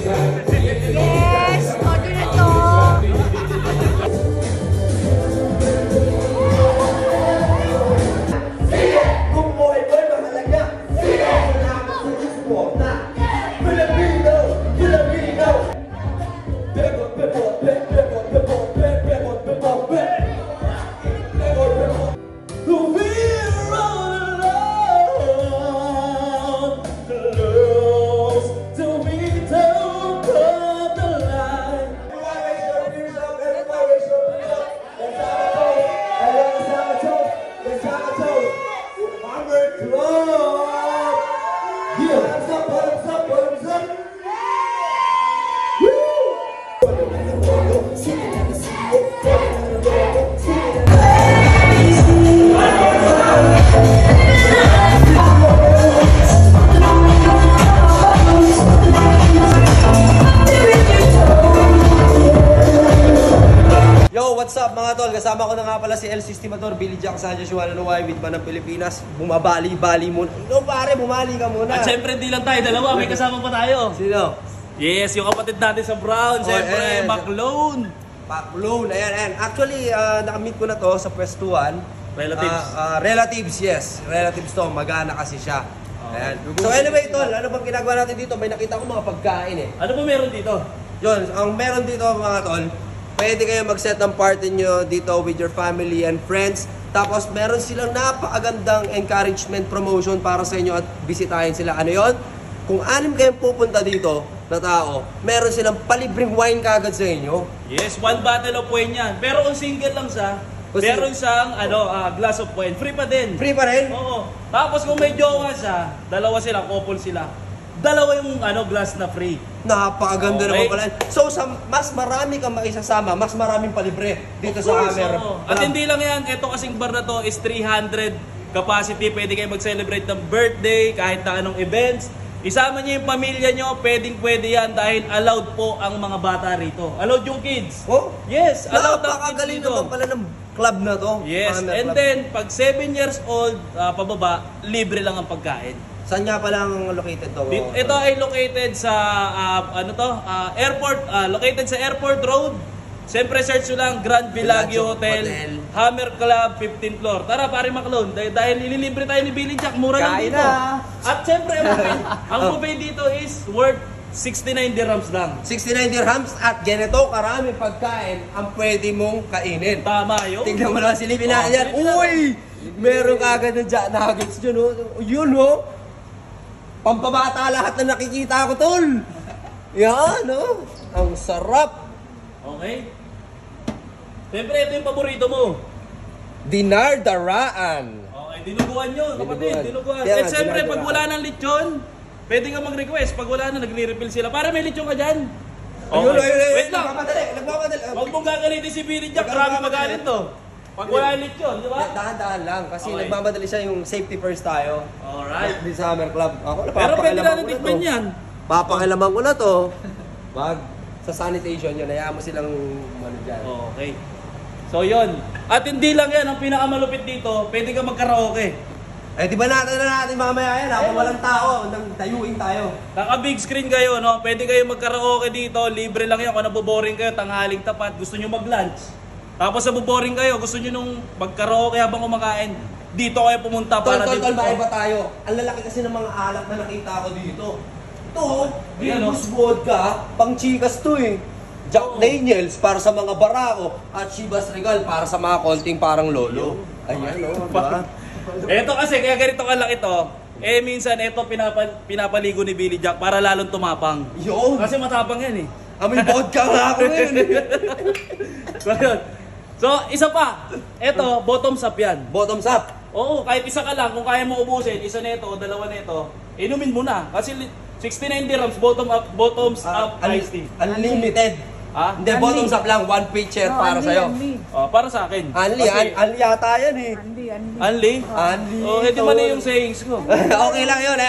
Yes! Order na to! Kung mo ay mahalaga, salamat sa support na Filipino! Filipino! Bebot, bebot, bebot, bebot, bebot, bebot, bebot. We're all alone, close to me, don't come the line. Yo, what's up mga tol? Kasama ko na nga pala si El Sistimador, Billy Jack sa Joshua Nanuway with Manang Pilipinas. Bumabali-bali muna. No pare, bumali ka muna. At syempre hindi lang tayo, dalawa, may kasama pa tayo. Sino? Yes, yung kapatid natin sa Brown, syempre, McLone. McLone, ayan. Actually, nakamit ko na to sa pwestuhan. Relatives. Relatives, yes. Relatives to, mag-anak kasi siya. Ayan. So anyway tol, ano bang ginagawa natin dito? May nakita ko mga pagkain eh. Ano ba meron dito? Yun, ang meron dito mga tol, pwede kayo mag-set ng party nyo dito with your family and friends. Tapos meron silang napakagandang encouragement promotion para sa inyo at bisitahin sila. Ano yon? Kung 6 kayong pupunta dito na tao, meron silang palibreng wine kagad sa inyo. Yes, 1 bottle of wine yan. Pero kung single lang siya, meron siyang glass of wine. Free pa din. Free pa rin? Oo. Tapos kung may jowa siya, dalawa sila, couple sila. Dalawa yung glass na free. Napakaganda okay. naman pala. So sa mas marami kang maisasama, mas maraming palibre dito sa camera. At hindi lang yan, ito kasing bar na to is 300 capacity. Pwede kayo mag-celebrate ng birthday, kahit na anong events. Isama niyo yung pamilya nyo, pwede yan dahil allowed po ang mga bata rito. Allowed yung kids. Oh? Yes, allowed ang kids Napakagaling dito. naman pala ng club na to. Yes, and then pag 7 years old pababa, libre lang ang pagkain. Saan nga palang located to? Ito ay located sa airport, located sa Airport Road. Siyempre search nyo lang Grand Villaggio Hotel, Hammer Club, 15th floor. Tara pare McLone, dahil ililibre tayo ni Billy Jack, mura lang dito. At siyempre ang buffet dito is worth 69 dirhams lang. 69 dirhams at ganito karami pagkain ang pwede mong kainin. Tama yun. Tingnan mo lang silipin natin yan. Uy! Meron kagad ng Jack Nuggets dyan, oh. Yun, oh. Pampabata lahat na nakikita ko, tol. Yan, oh. Ang sarap. Okay. Siyempre, ito yung paborito mo. Dinardaraan. Okay, dinuguan nyo, kapatid. Dinuguan. Kaya At nga, siyempre, pag dinardaraan. wala ng lechon, pwede ka mag-request. Pag wala na, nagre-refill sila. Para may lechon ka dyan. Okay. Wait lang. Nagmamadali. Huwag mong gagalitin si Billy Jack. Grabe magalit to. Pag wala yung lechon, di ba? Dahan-dahan lang kasi Okay. nagmamadali siya yung safety first tayo. Alright. Di Summer Club. Ako na Pero pwede papakialaman na ko natikman to. yan. Papakialaman ko na to. Wag. Sa sanitation yun, hayaan mo silang ano dyan. Okay. So yun. At hindi lang yan, ang pinakamalupit dito, pwede ka mag-karaoke. Eh, di ba natin mamaya yan, habang walang tao, nang tayuin tayo. Naka big screen kayo, no? Pwede kayo mag-karaoke dito, libre lang yan. Kung naboboring kayo, tanghaling tapat, gusto nyo mag-lunch. Tapos naboboring kayo, gusto nyo nung mag-karaoke habang kumakain, dito kayo pumunta para dito. Tol, maiba tayo. Ang lalaki kasi ng mga alak na nakita ko dito. Ito, Venus Vodka, pang chikas to eh. Jack Daniels para sa mga barako at Chivas Regal para sa mga konting parang lolo. Ayan, oh, diba? Ito kasi, kaya ganito kalaki to, eh minsan ito pinapaligo ni Billy Jack para lalong tumapang. Yun! Kasi matapang yan eh. Amoy vodka nga ako ngayon eh. So yun. So, isa pa. Ito, bottoms up yan. Bottoms up. Oo, kahit isa ka lang, kung kaya mo ubusin, isa nito o dalawa nito, inumin mo na. Kasi 69 dirhams, bottoms up iced tea. Unlimited. Ha? Hindi, bottoms up lang. One pitcher para sa'yo. Para sa akin. Unli, Kasi- unli yata yan eh. Unli? Unli. Oh, hindi man yung sayings ko. Okay lang yun eh.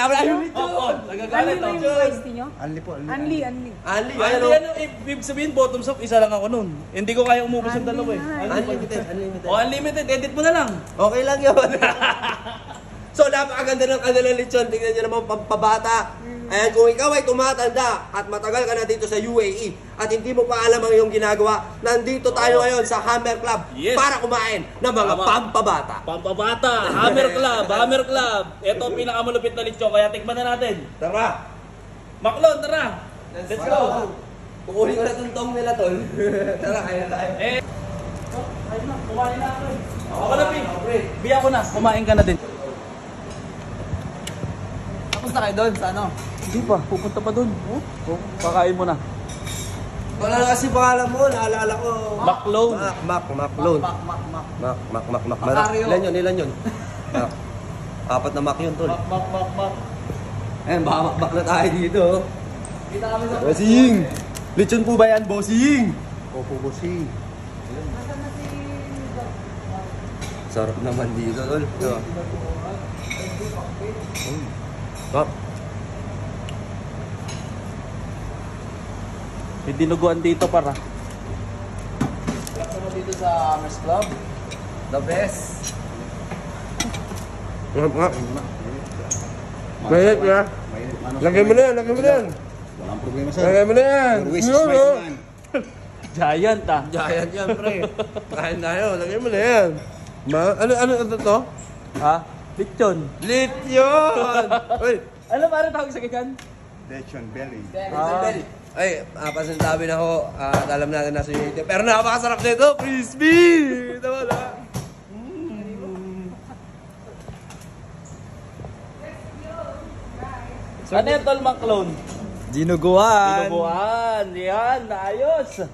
Oo, nagagalit Unli ako. yung ice tea nyo? Unli po, unli. Unli. Unli, Unli, ano? ano, ibig sabihin bottoms up, isa lang ako nun. Hindi ko kaya umubos yung dalawa eh. Unlimited, unlimited. O, unlimited, edit mo na lang. Okay lang yun. So, napakaganda ng kanilang lechon. Tingnan nyo naman, pampabata. Ayan, kung ikaw ay tumatanda at matagal ka na dito sa UAE at hindi mo pa alam ang iyong ginagawa, nandito tayo ngayon sa Hammer Club para kumain ng mga pampabata. Pampabata, Hammer Club, Hammer Club. Ito ang pinakamalupit na lechon, kaya tikman na natin. Tara! Maklon, tara! Let's go! Kukunin ko na itong tong nila, tol. Tara, kaya na tayo. Ayun na, kumain na ako eh. Ako na, Pig. Biya ko na, kumain ka na din. Tapos na kayo doon sa ano? Hindi pa, pupunta pa doon. Kakain mo na. Wala na kasi pangalan mo, naalala ko. Maklon. Maklon. Mac. Ilan yun? Mac. Apat na Mac yun, tol. Mac. Ayan, baka makbak na tayo dito. Kita kami sa... Bossing! Lechon po ba yan, bossing? Opo, bossing. Sarap naman dito, tol. Sarap. May dinuguan dito para. Ano dito sa Hammers Club? The best. Mahit ya. Lagay mo na yan. Walang problema sir. Lagay mo na yan. Always is right man. Giant ah. Giant yan, pre. Kain tayo. Lagay mo na yan. Ano to? Ha? Lechon. Lechon! Uy! Ano ba rin tawag sa ganyan? Lechon belly. Ay, pasintabi na ako at alam natin na sa YouTube. Pero napakasarap nito, crispy! Ito wala. Ano yung tol Maklon? Dinuguan. Dinuguan. Yan, ayos.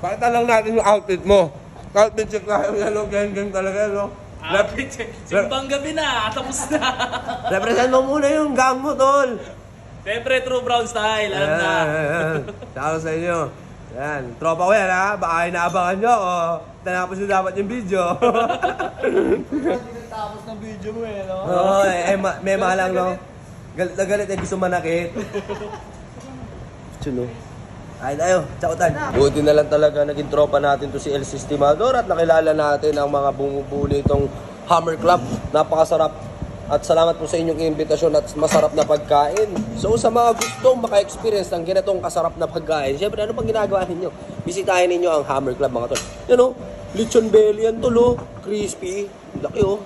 Pakita lang natin yung outfit mo. Outfit check tayo yellow, gang talaga, no? Simbang gabi na, tapos na. Represent mo muna yung gang mo, tol. Siyempre, true brown style, alam na. Shoutout sa inyo. Yan, tropa ko yan ha. Baka inaabangan nyo o tinapos nyo dapat yung video. Tapos ng video mo eh, no? Oo, may malang, no? Galit na galit eh, gusto manakit. Chuno. Ay tayo, tsautan. Buti na lang talaga naging tropa natin to si El Sistimador at nakilala natin ang mga bumubuo nitong Hammer Club. Napakasarap. At salamat po sa inyong imbitasyon at masarap na pagkain. So sa mga gustong maka-experience ng ganitong kasarap na pagkain, syempre ano pang ginagawa ninyo? Bisitahin ninyo ang Hammer Club mga tol. Yan o, lechon belly yan tol o. Crispy. Laki o.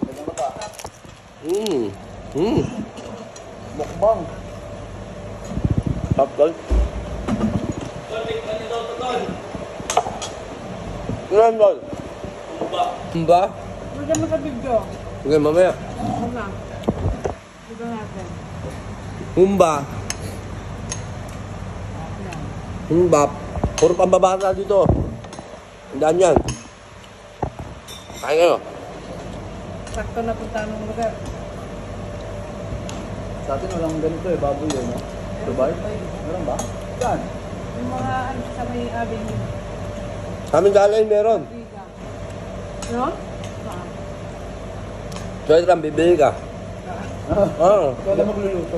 Mukbang. Top tol. Tikman niyo daw to, tol. Yan tol. Ba? Huwag mo sa video. Sige, mamaya. Huwag na. Dito natin. Humbap. Puro pambabata dito. Tandaan yan. Kain kayo. Sakto na punta ng lugar. Sa atin walang ganito eh, baboy eh, no? Dubai? Meron ba? Saan? Yung mga ano sa may avenue. Sa amin galing meron. Biga. No? Pwede lang, bibili ka. Oo. Ikaw na magluluto.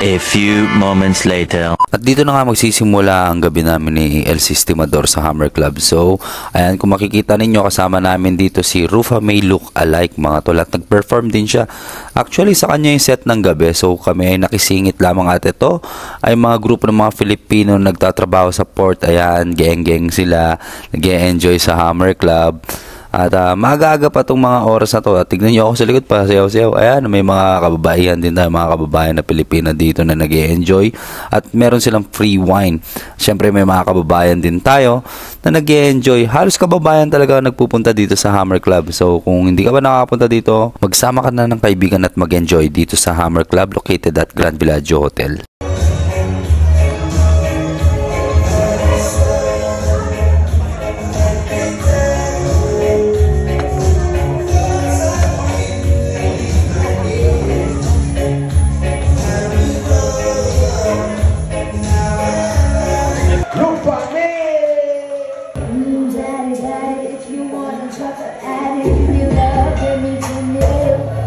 A few moments later. At dito na nga magsisimula ang gabi namin ni El Sistimador sa Hammer Club. So, ayan, kung makikita ninyo, kasama namin dito si Rufa May Look Alike mga tol. At nag-perform din siya. Actually, sa kanya yung set ng gabi. So, kami ay nakisingit lamang at ito ay mga grupo ng mga Filipino nagtatrabaho sa port. Ayan, geng-geng sila. Nag-e-enjoy sa Hammer Club. At maaga-aga pa itong mga oras na to. At tignan nyo ako sa likod pa, sayaw-sayaw. Ayan, may mga kababaihan din tayo, mga kababayan na Pilipina dito na nag-e-enjoy. At meron silang free wine. Siyempre may mga kababayan din tayo na nag-e-enjoy. Halos kababayan talaga nagpupunta dito sa Hammer Club. So kung hindi ka ba nakakapunta dito, magsama ka na ng kaibigan at mag-enjoy dito sa Hammer Club located at Grand Villaggio Hotel.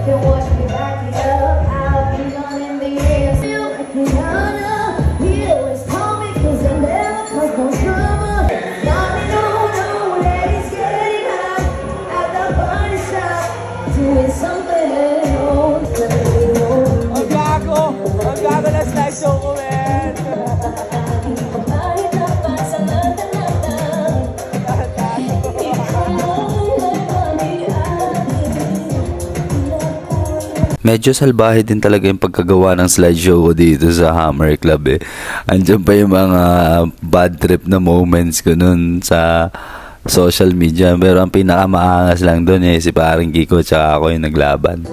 Watch me back it up, I'll be on in the air. Ang gago na slideshow ko, man. Medyo salbahe din talaga yung pagkagawa ng slideshow ko dito sa Hammer Club eh. Andiyan pa yung mga bad trip na moments ko nun sa social media. Pero ang pinakamaangas lang dun eh, si paring Kiko tsaka ako yung naglaban.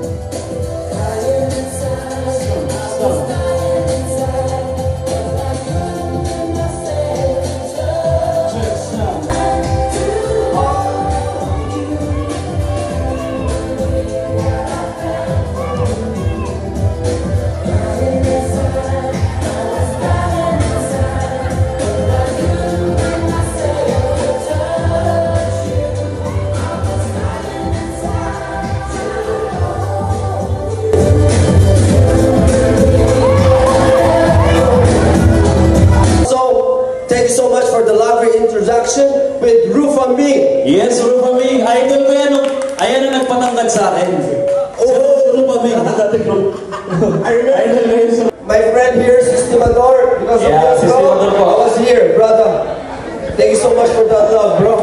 Thank you so much for the lovely introduction with Rufa Me. Yes, Rufa Me. Idol ko yan. Ayan ang nagpatangkad sa akin. Oh, Rufa Me. My friend here, Sistimador. Because of Yeah, that, Sistimador po. I was here, brother. Thank you so much for that love, bro.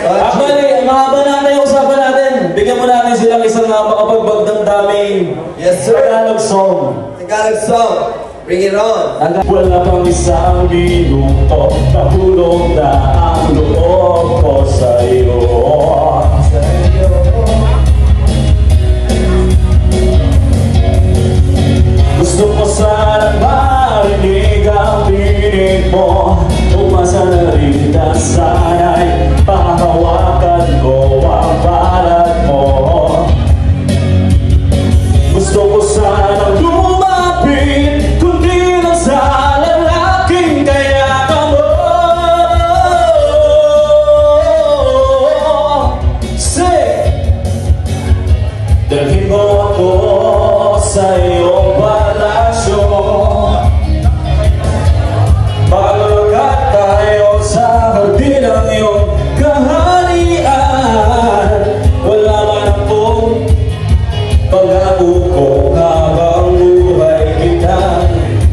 Actually, mahaba na yung usapan natin. Bigyan mo natin silang isang makapagbagdamdaming Yes, sir. Tagalog song. Tagalog song. Bring it on. Wala pang isang minuto, nahulog na ang loob ko sa'yo. Gusto ko sanang marinig ang tinig mo. Umasa na rin na sana'y pahawakan ko ang balat mo. Gusto ko sanang lumapit, kundi lang sa lalaking kaya ka mo. Say, dalhin mo ako sa iyong palasyo. Paglagat tayo sa hardin ng iyong kaharian. Wala man akong pag-aukong habang buhay kita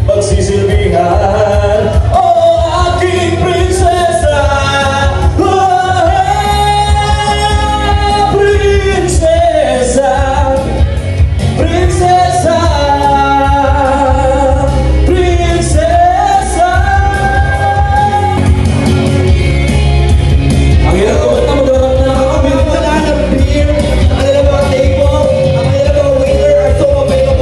pagsisilbihan. Oh, aking prinsesa, oh, prinsesa, prinsesa, prinsesa. Ang hirap ko na magharap na kami. Wala ng beer. Ang mga table. Ang mga waiter are so available.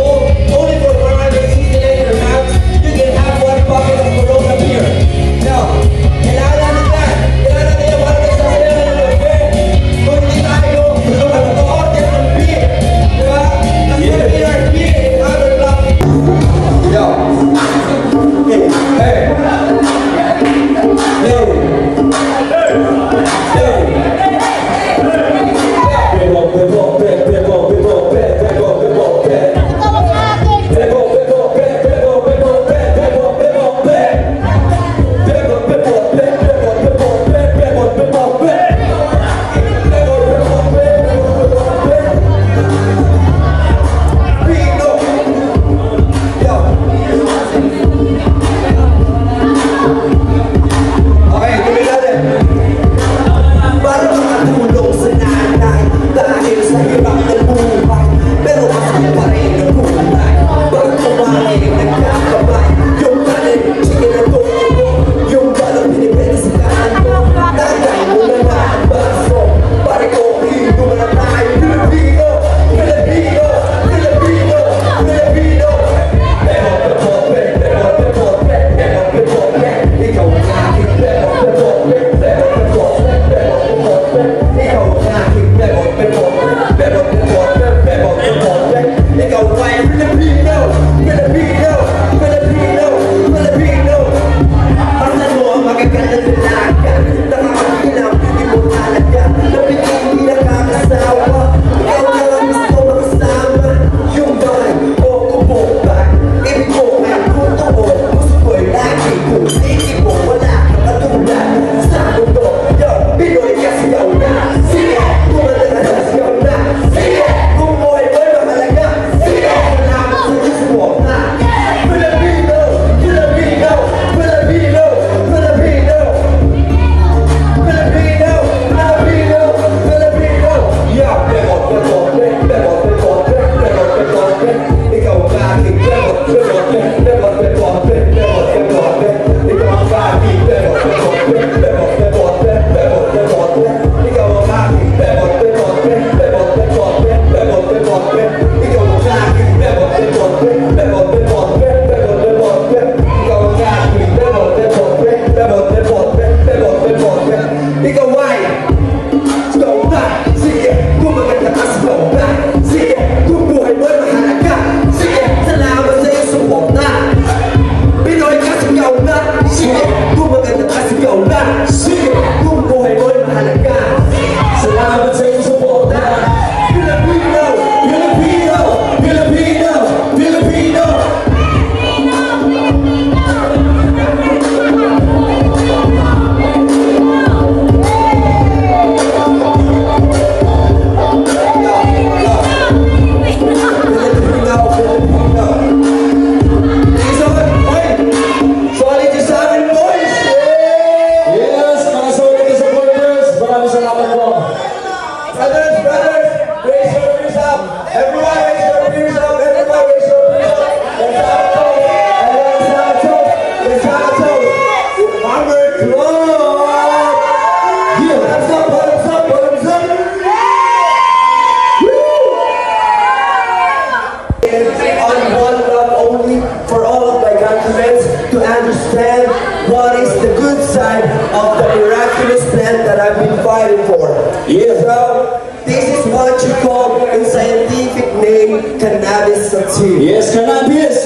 dedicated on one love only for all of my countrymen to understand what is the good side of the miraculous plant that I've been fighting for. Yeah. So, this is what you call in scientific name cannabis sativa. Yes, cannabis.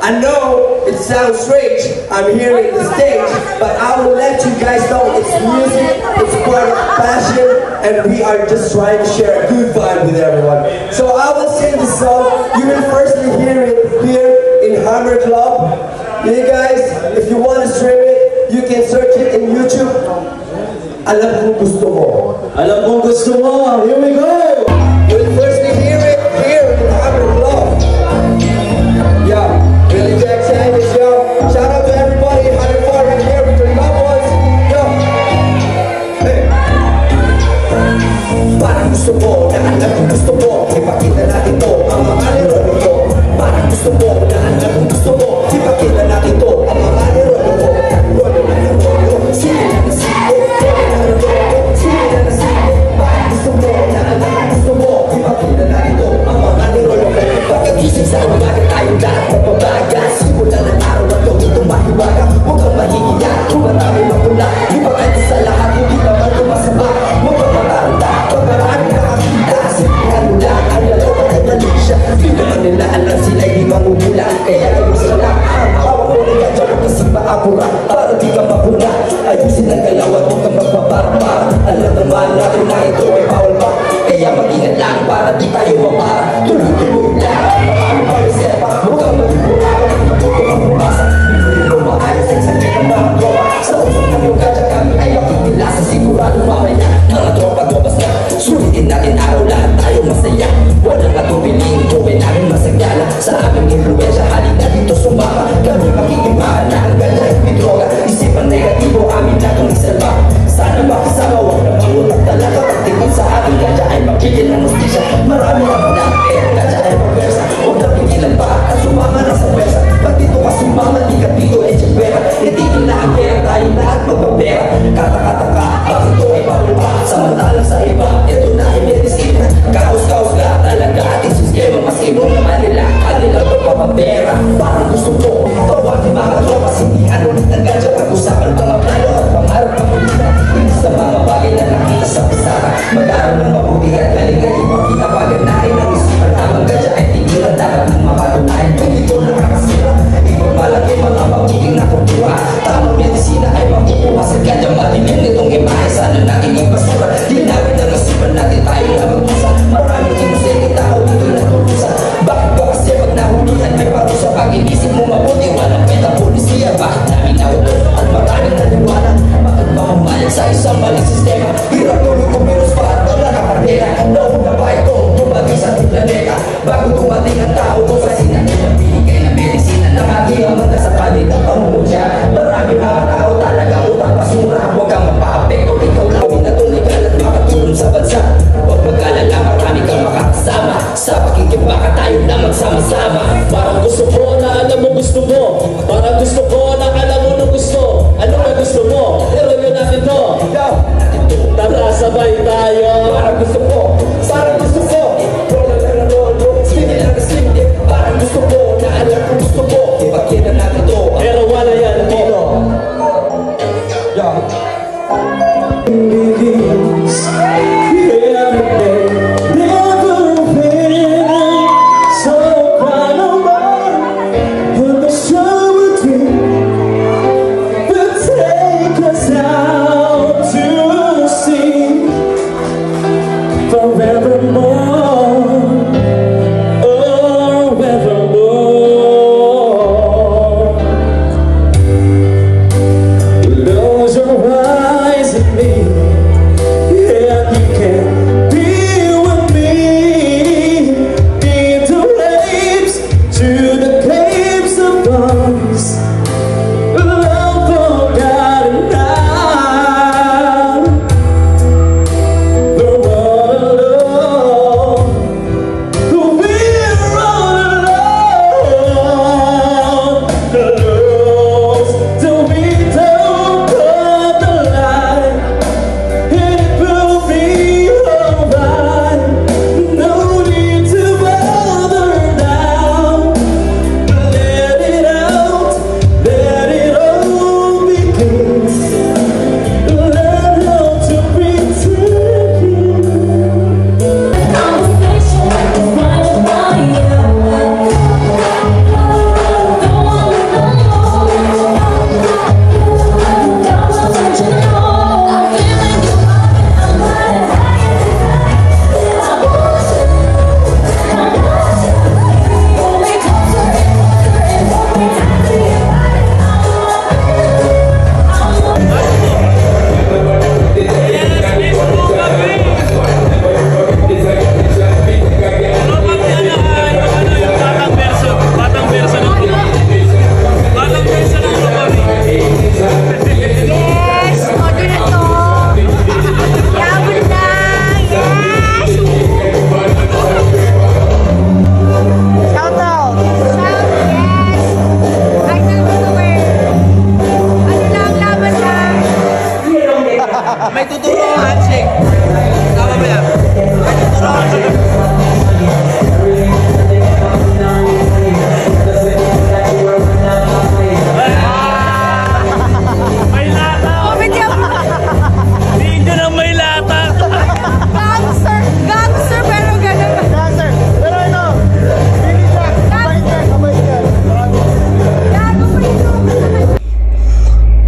I know it sounds strange, I'm here in the stage, but I will let you guys know it's music, it's part of passion, and we are just trying to share a good vibe with everyone. So I will sing the song, you will firstly hear it here in Hammer Club. You guys, if you want to stream it, you can search it in YouTube. Alam kong gusto mo. Alam kong gusto mo. Here we go. You'll firstly hear it here in Hammer Club. Yeah, Billy Jack Sanders, yo. Shout out to everybody in 104 right here with your loved ones. Yo. Hey. Parang gusto mo, alam kong gusto mo. Ipakita natin to, ang mga laro nito. Parang gusto mo, alam kong gusto mo. Ipakita natin to, ang mga laro nito. Rolo na ng rolo, sige na ng sige. Rolo na ng rolo, sige na ng sige. Parang gusto mo, alam kong gusto mo.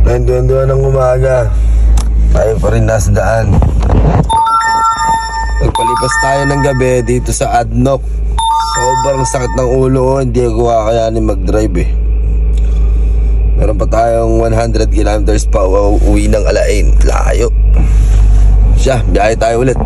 9:22 ng umaga. Tayo pa rin nasa daan. Nagpalipas tayo ng gabi dito sa Adnoc. Sobrang sakit ng ulo ko, hindi ko kakayanin mag-drive eh. Meron pa tayong 100 kilometers pa uwi ng Alain. Layo. Siya, biyahe tayo ulit.